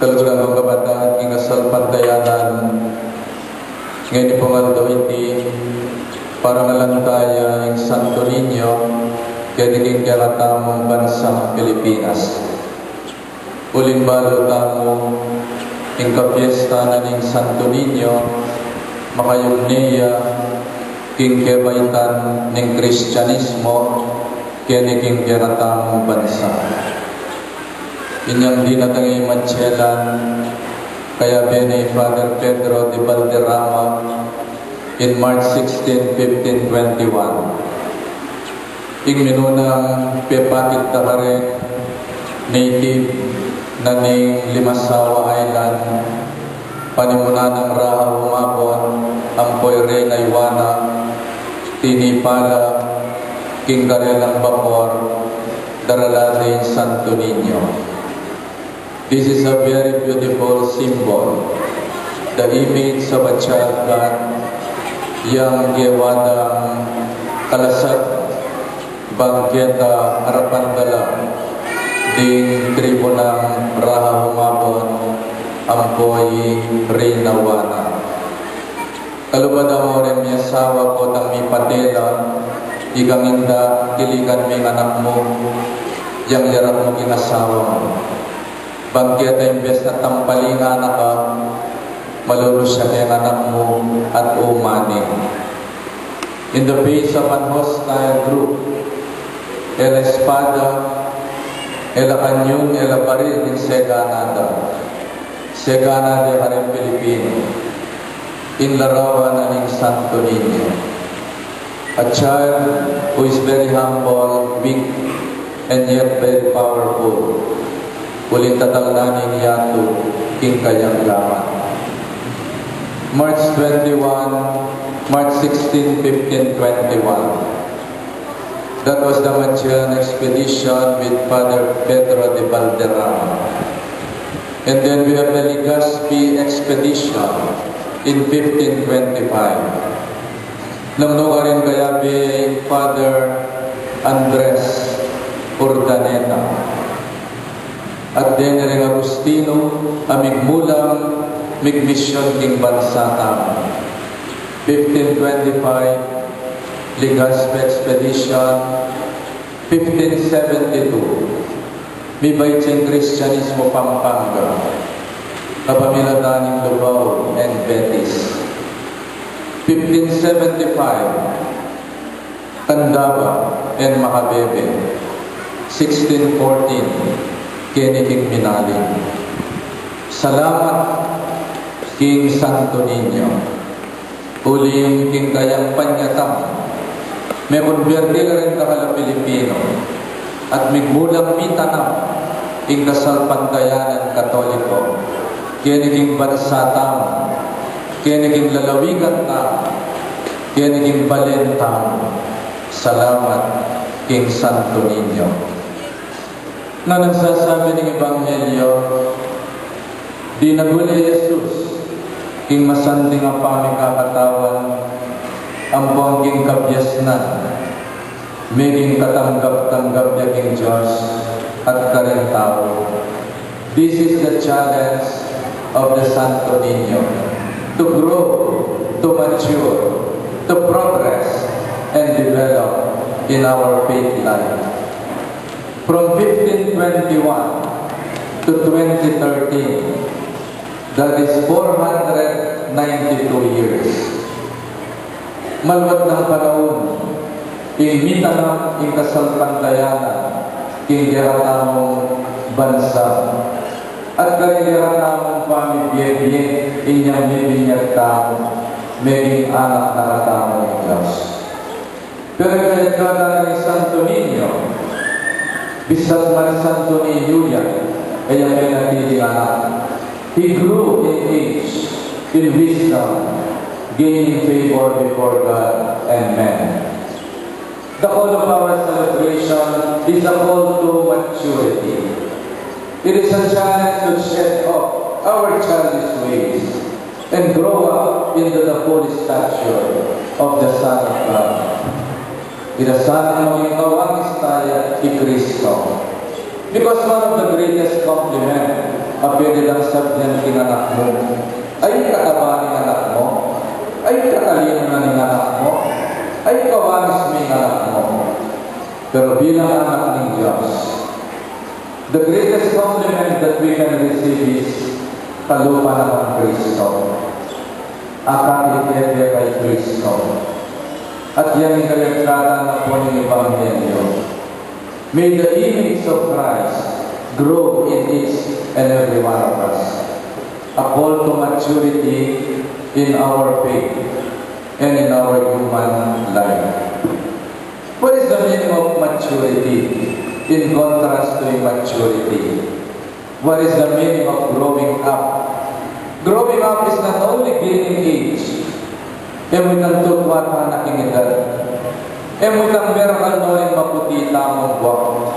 Kaluguran ng kabataan, kingasal pantayanan, ngayon po nga iti, para nalantaya ang Santo Niño, kaya naging karatamong bansang Pilipinas. Ulimbalo tamo, ang kapiesta na ng Santo Niño, makayugniya, king kebaitan ng Kristyanismo, kaya naging karatamong bansa. Inyang di natangay mansyelan, kaya benay Father Pedro de Valderrama in March 16, 1521. Ing minunang pepakit takare, native na ning Limasawa Island, panimunan ng Raha Humabon, Ampoy Reyna Iwana, Tinipala, King Karelang Bapor, Daralate Santo Niño. This is a very beautiful symbol, the image of a child God, yang gewadang kalasat bangketa harapan dalam ding tribunang Raha Humabon, Ampoy Reynawana. Kalubada mo rin miyasawa ko tang mi patela, igang inda kiligan mi anak mo, yang yarap mo kinasawa mo. Bangketa imbes na tampalingan ka, malulus siya kay anak mo at umani. In the face of an hostile group, el espada, el cañón, el baril din seganada de Harem Pilipino, in larawan na ng Santo Niño. A child who is very humble, weak, and yet very powerful. Ulit tatalnaning yato, king kayang laman. March 16, 1521. That was the Magellan expedition with Father Pedro de Valderrama. And then we have the Legazpi expedition in 1525. Nang nukarin kaya by Father Andres Urdaneta. At din rin Agustino, amigmulang migmisyon king bansa tamo. 1525, Legazpi expedition. 1572, Mibay Ching Kristyanismo Pampanga, Kapamiladaning Lubao and Betis. 1575, Tandaba and Makabebe. 1614, Kenny King Minaling. Salamat King Santo Niño. Uling King Kayang Panyatang. May konverti na rin kakala Pilipino. At migmulang mitanam King Kasal Pantayanan Katoliko. Kenny King Bansa Tam. Kenny King Lalawigan Tam. Kenny King Balen Tam. Salamat King Santo Niño. Na nagsasabi ng Ebanghelyo, di naguli Jesus, king masanding ang pamikakatawan, ang buong king kabyasnan, maging katanggap-tanggap niya king Diyos at karing tao. This is the challenge of the Santo Niño, to grow, to mature, to progress, and develop in our faith life. From 1521 to 2013, that is 492 years. Malwat ng panahon, imitanang ikasalpantayanan, kinggiratamong bansa, at kanigiratamong pamibiyebye, inyang bibinyag tao, maging anak na katamong Diyos. Pero kahit kada ng Santo Niño, bisat man Santo Niño yan, kaya may natiling anak. He grew in age, in wisdom, gaining favor before God and man. The call of our celebration is a call to maturity. It is a challenge to shed off our childish ways and grow up into the full stature of the Son of God. Inasahan mo yung kawangis tayo kay Kristo. Because one of the greatest compliment Pwede lang sabihan kinanak mo, ay kataba ng anak mo, ay katalino na ng anak mo, ay kawanis mo yung anak mo. Pero bilang anak ng Diyos, the greatest compliment that we can receive is kalupa ng Kristo. Akakitete kay Kristo. At yan ang kaligtasan ng po ng Ebanghelyo. May the image of Christ grow in each and every one of us. A call to maturity in our faith and in our human life. What is the meaning of maturity in contrast to immaturity? What is the meaning of growing up? Growing up is not only gaining age. Emuitang tutwata na kinidad. Emuitang merakal no rin maputi tamang buwak.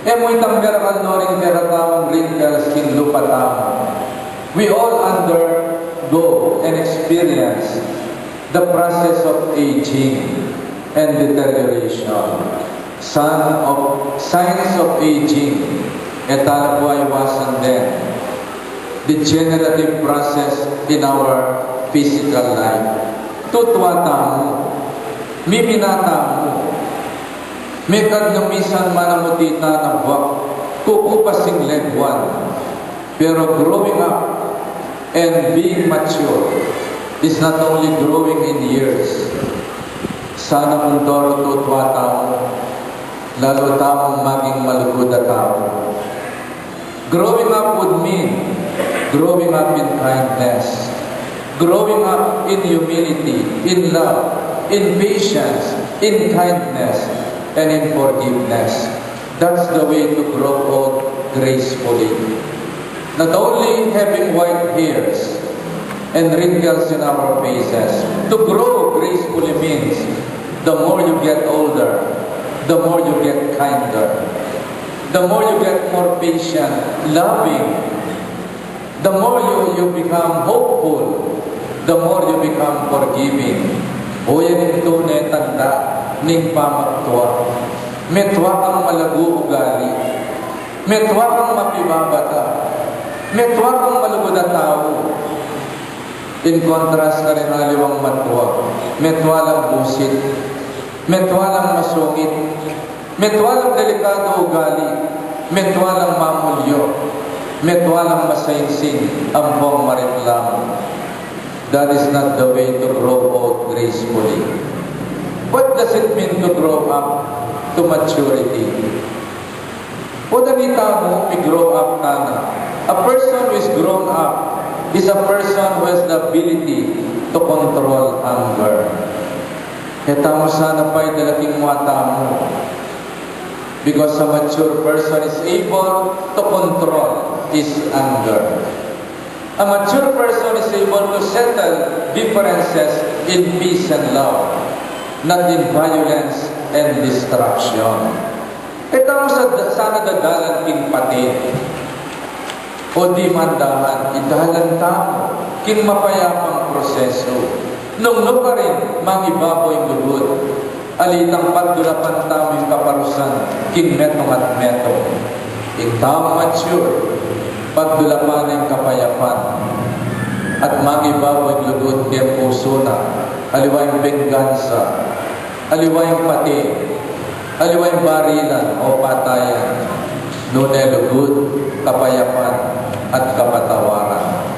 Emuitang merakal no rin tamang wrinkles in lupa tamang. We all undergo and experience the process of aging and deterioration. Signs of aging. Etala po ay iwasan din. Degenerative process in our physical life. Tutwata mo. Miminata mo. May kadnamisan manamutita na buwak. Kukupasing legwan. Pero growing up and being mature is not only growing in years. Sana mundoro tutwata mo. Lalo tamang maging malugod na tao. Growing up would mean growing up in kindness, growing up in humility, in love, in patience, in kindness, and in forgiveness. That's the way to grow old gracefully. Not only having white hairs and wrinkles in our faces. To grow gracefully means the more you get older, the more you get kinder, the more you get more patient, loving, the more you become hopeful, the more you become forgiving. O yan yung tunay tanda ng pamatwa. Metwa kang malago ugali. Metwa kang mapibabata. Metwa kang malugod na tao. In contrast ka rin aliwang matwa. Metwa lang busit. Metwa lang masungit. Metwa lang delikado ugali. Metwa lang mamulyo. Metwa lang masainsing ang buong mareklamo. That is not the way to grow old gracefully. What does it mean to grow up to maturity? O danita mo, i-grow up ka na. A person who is grown up is a person who has the ability to control anger. Kaya mo sana pa'y dalaking mata mo. Because a mature person is able to control his anger. A mature person is able to settle differences in peace and love, not in violence and destruction. Ito mo sana dadalan king pati o di mandahan, idalan tamo king mapayapang proseso. Nung pa rin, mangibaboy lugod. Alitang pagdulapan taming kaparusan, king metong at metong. Ikaw mature, pagdulapan ng kapayapan, at magibaboy lugod kaya puso na, aliwayang benggansa, aliwayang pati, aliwayang barilan o patayan, nunay lugod, kapayapan, at kapatawaran.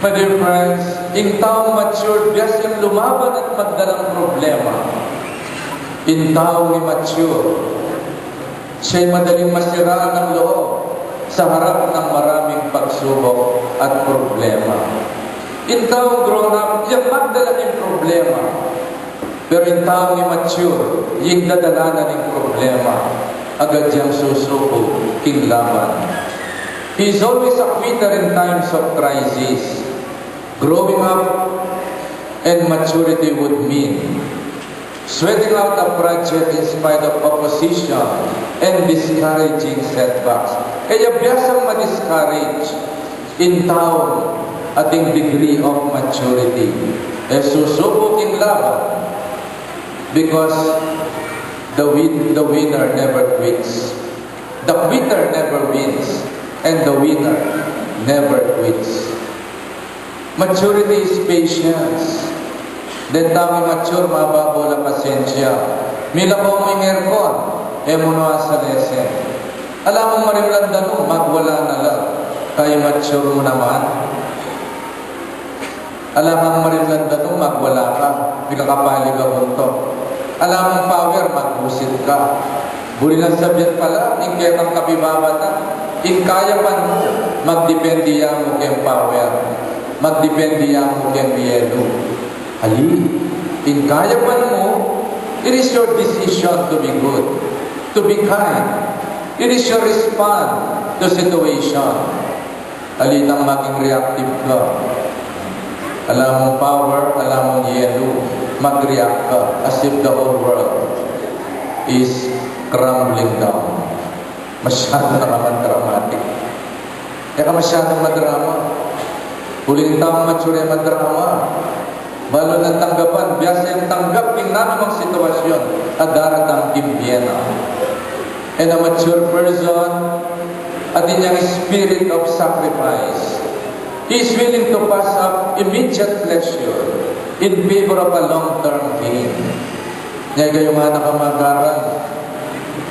My dear friends, in taong mature, bias yung lumaban at magdalang problema. In taong immature, siya'y madaling masiraan ng loob sa harap ng maraming pagsubok at problema. In taong grown up, yung magdalaking problema. Pero in taong immature, yung dadalanan ng problema, agad siyang susuko, king laban. He is always a quitter in times of crisis. Growing up and maturity would mean sweating out a project in spite of opposition and discouraging setbacks. Kaya biyasang ma-discourage in taon ating degree of maturity. Susubok in laban because the winner never quits. The quitter never wins. and the winner never quits. Maturity is patience. Den tao mature, mababaw la pasensya. Mila ko may aircon, emuno sa lesen. Alam mo marimlandan mo, magwala na lang. Kaya mature mo naman. Alam mo marimlandan mo, magwala ka. Pinakapali ka punto. Alam mo power, magbusit ka. Buli lang sabihan pala, ingketang kabibabata. Inkayapan mo, magdependi yan mo keng power. Magdependi yan mo keng biyelo. Ali, inkayapan mo, it is your decision to be good, to be kind. It is your response to situation. Ali nang maging reactive ka. Alam mong power, alam mong yelo, mag-react ka as if the whole world is crumbling down. Masyado naman dramatic. Kaya ka masyadong madrama. Huling taong mature madrama. Balo ng tanggapan, biyasa yung tanggap ng namang sitwasyon at daratang kimpiena. And a mature person at inyang spirit of sacrifice. He is willing to pass up immediate pleasure in favor of a long-term gain. Ngayon kayo mga nakamag-aral,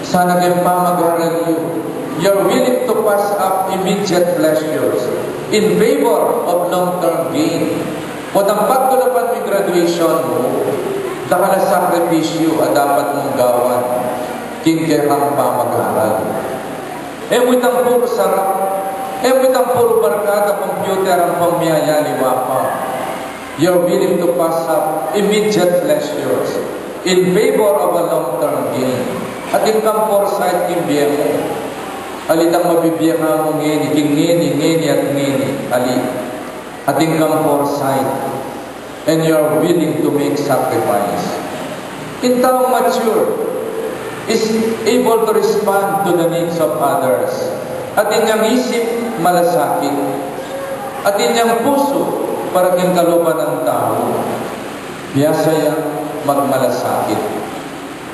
sana kayong pamag-aral yun. You're willing to pass up immediate pleasures in favor of long-term gain. Kung ang pagtulapan mo graduation mo, dahil na sakripisyo at dapat mong gawan, kingkerang pamag-aral. With ang puro sarap, with ang puro barkada, computer ang pamiyaya, liwapa, you're willing to pass up immediate pleasures in favor of a long-term gain. At yung kang foresight, kimbiya mo, alitang mabibiya ka mo ngini, ngini at ngini, ali. At yung kang foresight, and you're willing to make sacrifice. In taong mature, is able to respond to the needs of others. At inyang isip, malasakit. At inyang puso, para kinkaluban ng tao. Biyasa yan, magmalasakit.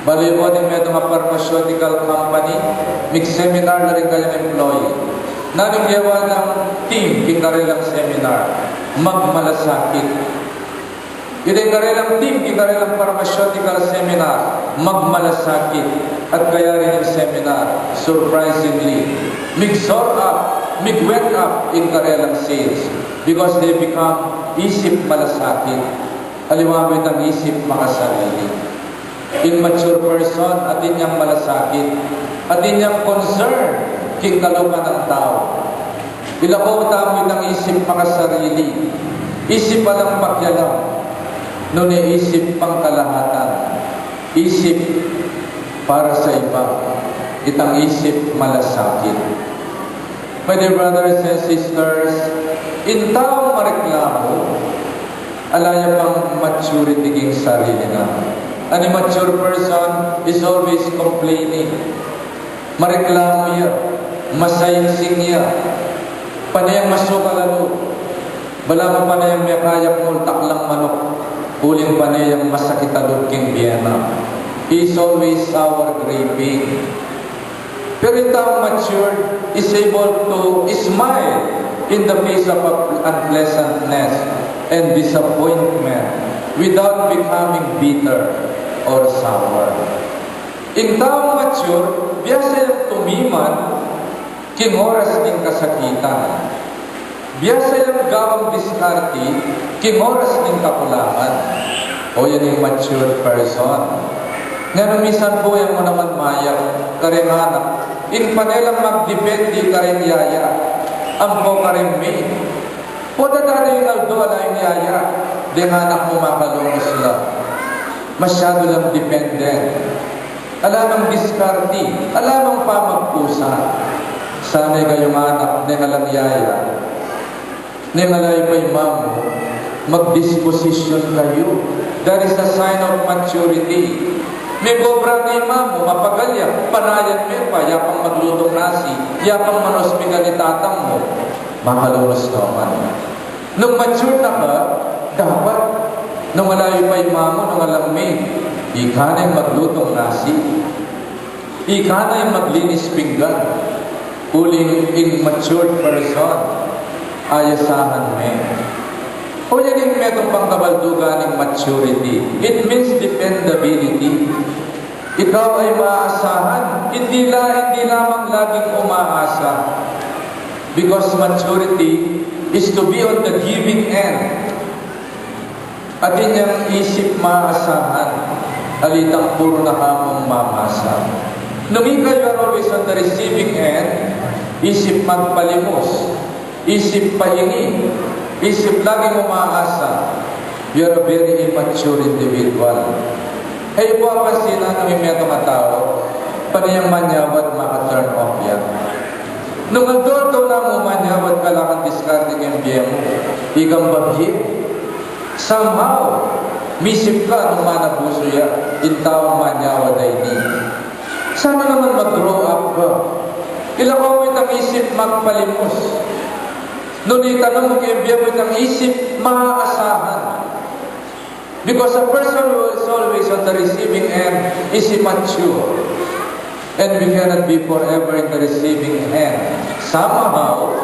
Bali mo din may mga pharmaceutical company, mix seminar na rin kayang employee. Naring gawa ng team, kingkarilang seminar, magmalasakit. Yung karilang team, kingkarilang pharmaceutical seminar, magmalasakit. At kaya rin yung seminar, surprisingly, mig-soar up, mig-went up in karilang sales because they become isip malasakit. Aliwawit ang isip makasarili. Immature person, atin niyang malasakit, atin niyang concern, kingkaluban ng tao. Ilakaw tamo ng isip makasarili, isip palang pakyalam, noon ay isip pang kalahatan, isip para sa iba, itang isip malasakit. My dear brothers and sisters, in taong mareklamo, alaya pang maturity king sarili na. An immature person is always complaining. Mareklamo niya, masayingsing niya, panayang masukalalo, bala mo panayang may kayak mo, taklang manok, uling panayang masakitadod king Vienna. He is always sour graping. Pero yung taong mature is able to smile in the face of unpleasantness and disappointment without becoming bitter or sour. In taong mature, biyasa yung tumiman, kingoras ng kasakitan. Biyasa yung gawang diskarte, kingoras ng kakulangan. O yan yung mature person. Ngayon, minsan po yan mo naman mayak, karinganak. In panelang magdependi karin yaya, ang po karin may. O dadari yung aldo, ala yung yaya, denganak mo makalungo sila. Masyado lang dependent. Alam ang diskarte, alam ang pamagpusa. Sana'y kayong anak, nengalang yaya, nengalay pa imam, mag-disposition kayo. That is a sign of maturity. May gobra na imam mo, mapagalya, panayan mo pa, yapang maglutong nasi, yapang manosbigan ni tatang mo, makalunos naman. Nung mature na ka, dapat, nung malayo pa imam mo, nung alam mo, ika na yung maglutong nasi, ika na yung maglinis pinggan, uling immature person, ayasahan me. O yan yung metong pangkabaldugan ng maturity. It means dependability. Ikaw ay maaasahan. Hindi lamang laging umaasa. Because maturity is to be on the giving end. At inyang isip maaasahan. Alitang puro na hamong mamasa. Nung ikaw you are always on the receiving end, isip magpalimos, isip pahingi, isip laging umaasa, you are a very immature individual. Ay po ang pasinan ng imetong mga tao, panayang manyawat maka-turn off yan. Nung adulto na mo manyawat ka lang ang discarding yung biya mo, ikang baghi, somehow, misip ka nung manabuso yan, intawang manyawat ay di. Sana naman mag-grow up ka. Ilakawit ang isip magpalimos. Nung itanong mo kayo, biyabot ang isip, maaasahan. Because a person who is always on the receiving end is immature. And we cannot be forever in the receiving end. Somehow,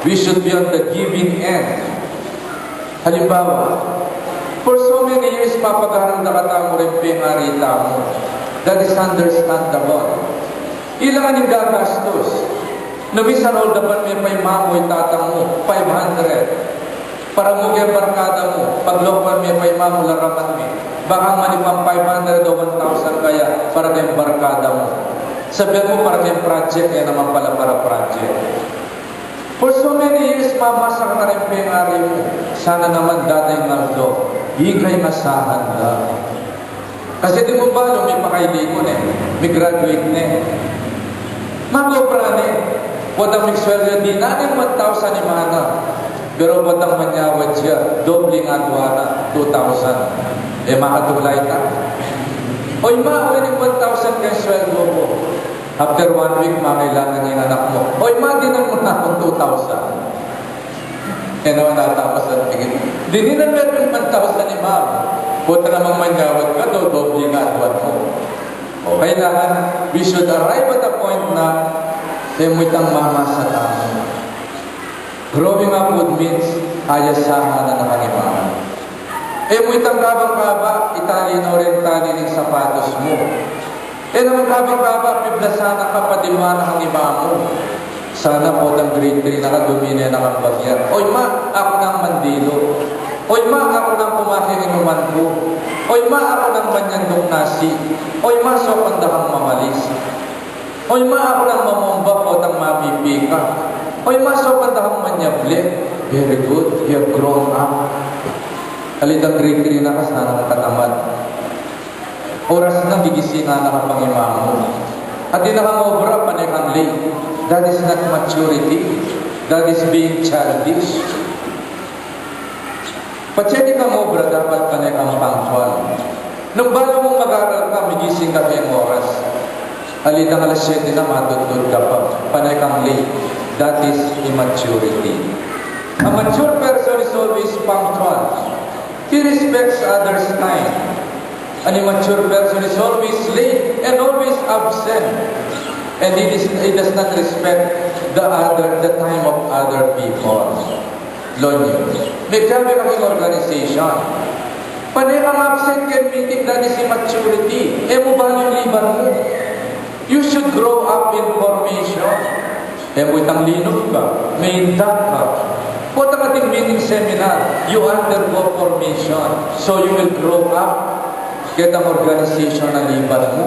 we should be on the giving end. Halimbawa, for so many years, papagharang nakatamo rin pingarita mo. That is understandable. Ilan ang gagastos? Nabisan all dapat may paimamoy tatang mo, 500. Para mo kaya barkada mo, paglopan may paimamo laraman mo. Baka manipang 500 o 1,000 kaya para kayong barkada mo. Sabihan mo para kayong project, kaya naman pala para project. For so many years, mamasa ka na rin pingari mo. Sana naman dating naldo, higay masahan na. Kasi di mo ba, may pakailikon may graduate Magopra Wadang mikswelyo di natin 1,000 ni mana. Pero wadang manyawad siya, dobling adwana, 2,000. Makatulay ta. Oy, maawin yung 1,000 kay sweldo mo. After 1 week, makailangan yung anak mo. Oy, dinan mo na akong 2,000. Naman natapos ang tingin. Dininan meron yung 1,000 ni mama. Punta namang manyawad ka, dobling adwan mo. O kailangan, we should arrive at a point na temutang mama sa tamo. Growing up would means ayasahan na nakalimahan. Temutang kabang-kaba, Italian-Orientali ng sapatos mo. Naman kabang-kaba, piblasana ka pa dimana ang iba mo. Sana po ng grade 3 nakadumina ng ang bagyan. Oy ma, ako ng mandilo. Oy ma, ako ng pumaking inuman ko. Oy ma, ako ng manyandong nasi. Oy ma, sopandahang mamalis. Oy ma, ako ng mamomba po ng mapipika. Oy ma, sopandahang manyable. Very good, you have grown up. Halitang grade 3 na ka, sana makatamad. Oras na gigising na nakapangimamo. At di nakamobra, panikang late. That is not maturity. That is being childish. Patsedi ka mobra, dapat panikang punctual. Nung bago mong mag-aaral ka, migising ka kayong oras. Halitang alas 7 na, matutod ka pa. Panikang late. That is immaturity. A mature person is always punctual. He respects others' time. An immature person is always late and always absent. And he does not respect the time of other people. Lonyo. May sabi kami organization. Panay ang absent can meeting, that is immaturity. Mo ba yung liban mo? You should grow up in formation. Mo itang linog ka. May indak ka. Kung ang ating meeting seminar, you undergo formation. So you will grow up. Kaya ang organisasyon na liban mo.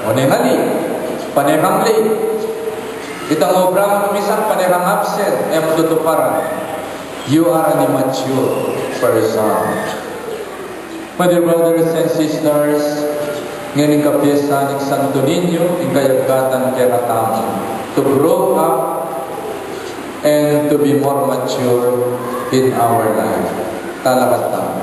O nengali, panehang late. Itang obrang kumisan, panehang absent. Tutuparan. You are an immature person. My dear brothers and sisters, ngayon ang kapiesta ng Santo Niño, ang kayagatan kaya katamo. To grow up and to be more mature in our life. Talakat tamo.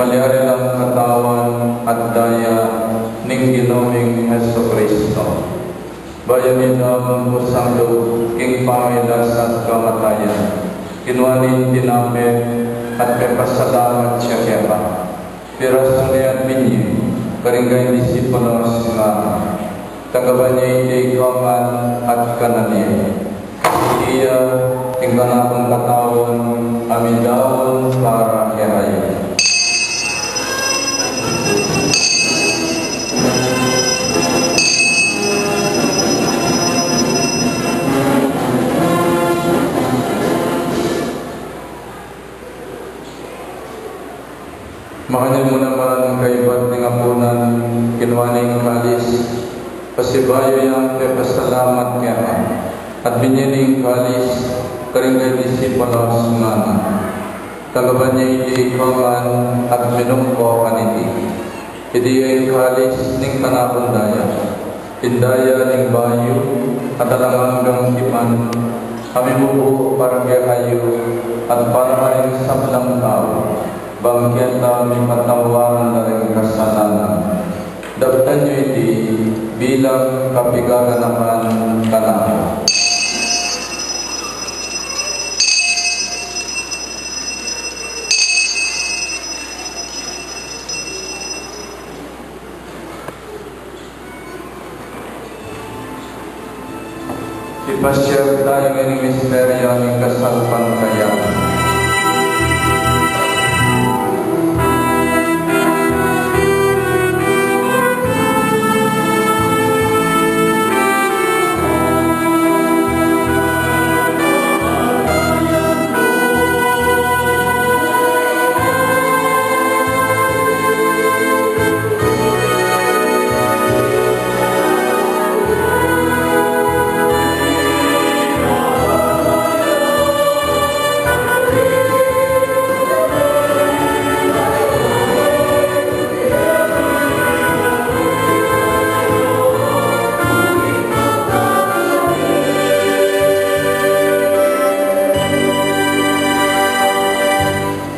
Malyari ng katawan at daya ning Ginoong Heso Kristo. Bayan nidam pusang loob, king pamilas at kamatayan. Kinwalin tinapit at pepasalamat siya kaya. Piras ng liyan binyi, karinggay disipulos nga. Tagaban niya iti ikaman at kananiya. Iya, tinggal akong katawan, amin daon para kaya. Makanil mo naman kay ba't ng apunan, kinwaning kalis, pasibayo yang pasalamat kaya, at binyaning kalis, karinggay disipulos nga. Tagaban niya iti ikaman at minungko kaniti. Iti ay kalis ning kanapundaya, tindaya ning bayo, at alangang iman, kami bubuo para kayo, at para rin sablang tao. Bangkyan namin patawaran na rin kasalanan. Dagtan nyo iti bilang kapigaganapan kanaan. Ipasyag tayo ng misteryo ng kasalpan kaya.